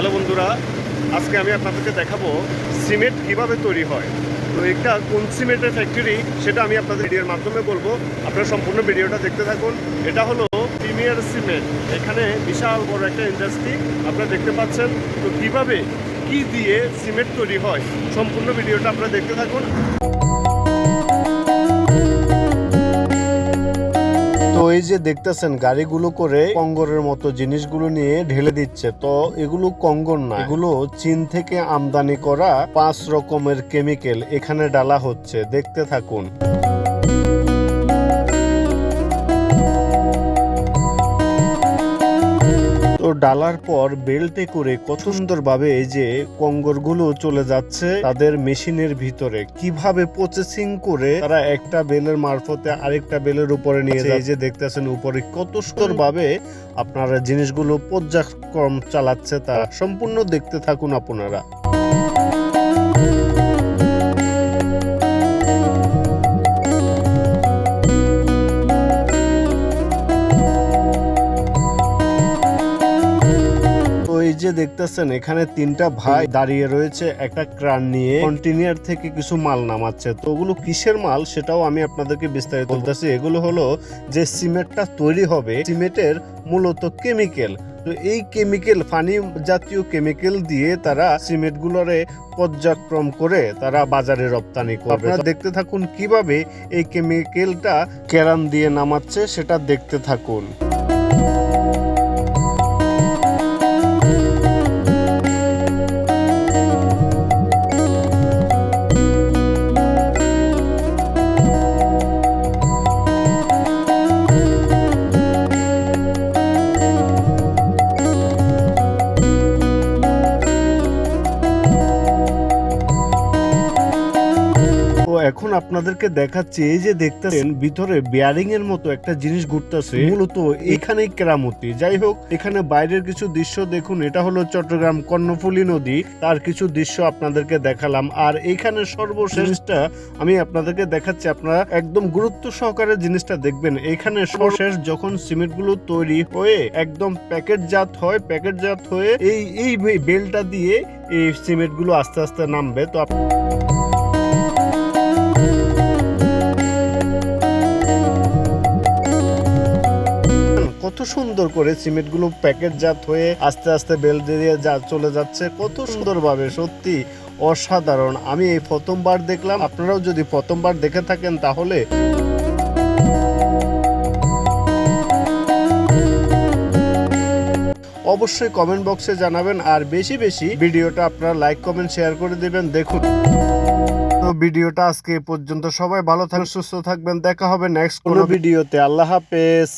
Hello বন্ধুরা, আজকে আমি আপনাদেরকে দেখাবো সিমেন্ট কিভাবে তৈরি হয়। তো এটা কোন সিমেন্টের ফ্যাক্টরি সেটা আমি আপনাদের ভিডিওর মাধ্যমে বলবো। আপনারা সম্পূর্ণ ভিডিওটা দেখতে থাকুন। এটা হলো প্রিমিয়ার সিমেন্ট। এখানে বিশাল বড় একটা ইন্ডাস্ট্রি আপনারা দেখতে পাচ্ছেন। তো কিভাবে কি দিয়ে সিমেন্ট তৈরি হয় সম্পূর্ণ ভিডিওটা আপনারা দেখতে থাকুন। তো এই যে দেখতেছেন গাড়িগুলো করে কঙ্গরের মতো জিনিসগুলো নিয়ে ঢেলে দিচ্ছে। তো এগুলো কঙ্গর না, এগুলো চীন থেকে আমদানি করা 5 রকমের কেমিক্যাল এখানে ডালা হচ্ছে। দেখতে থাকুন। তো ডালার পর বেল্টে করে কত সুন্দরভাবে এই যে কঙ্গরগুলো চলে যাচ্ছে তাদের মেশিনের ভিতরে। কিভাবে প্রসেসিং করে তারা একটা বেলের মারফতে আরেকটা বেলের উপরে নিয়ে যায়। এই যে দেখতেছেন উপরে কত সুন্দরভাবে আপনারা জিনিসগুলো পর্যায়ক্রম চালাচ্ছে, তা সম্পূর্ণ দেখতে থাকুন আপনারা। এই যে দেখতেছেন এখানে 3টা ভাই দাঁড়িয়ে রয়েছে একটা ক্রান নিয়ে কন্টেইনার থেকে কিছু মাল নামাচ্ছে। তো ওগুলো কিসের মাল সেটাও আমি আপনাদেরকে বিস্তারিত বলতেছি। এগুলো হলো যে সিমেন্টটা তৈরি হবে, সিমেন্টের মূলত কেমিক্যাল। তো এই কেমিক্যাল পানি জাতীয় কেমিক্যাল দিয়ে তারা সিমেন্ট গুলোরে পর্যায়ক্রম করে তারা বাজারে রপ্তানি করবে। আপনারা দেখতে থাকুন কিভাবে এই কেমিক্যালটা ক্যারান দিয়ে নামাচ্ছে সেটা দেখতে থাকুন। এখন আপনাদেরকে দেখাচ্ছি, এই যে দেখতেছেন ভিতরে বেয়ারিং এর মতো একটা জিনিস ঘুরতেছে, মূলত এখানেই কেরামতি। যাই হোক, এখানে বাইরের কিছু দৃশ্য দেখুন। এটা হলো চট্টগ্রাম কর্ণফুলী নদী, তার কিছু দৃশ্য আপনাদেরকে দেখালাম। আর এখানে সর্বশেষটা আমি আপনাদেরকে দেখাচ্ছি, আপনারা একদম গুরুত্ব সহকারে জিনিসটা দেখবেন। এখানে সর্বশেষ যখন সিমেন্ট গুলো তৈরি হয়ে একদম প্যাকেটজাত হয়, প্যাকেটজাত হয়ে এই বেলটা দিয়ে এই সিমেন্ট গুলো আস্তে আস্তে নামবে। তো কত সুন্দর করে সিমেন্ট গুলো প্যাকেটজাত হয়ে আস্তে আস্তে বেল দিয়ে চলে যাচ্ছে, কত সুন্দরভাবে, সত্যি অসাধারণ। আমি এই প্রথমবার দেখলাম। আপনারাও যদি প্রথমবার দেখে থাকেন তাহলে অবশ্যই কমেন্ট বক্সে জানাবেন। আর বেশি বেশি ভিডিওটা আপনারা লাইক কমেন্ট শেয়ার করে দিবেন। দেখুন ভিডিওটা আজকে পর্যন্ত। সবাই ভালো থাকবেন, সুস্থ থাকবেন। দেখা হবে নেক্সট কোনো ভিডিওতে। আল্লাহ হাফেজ।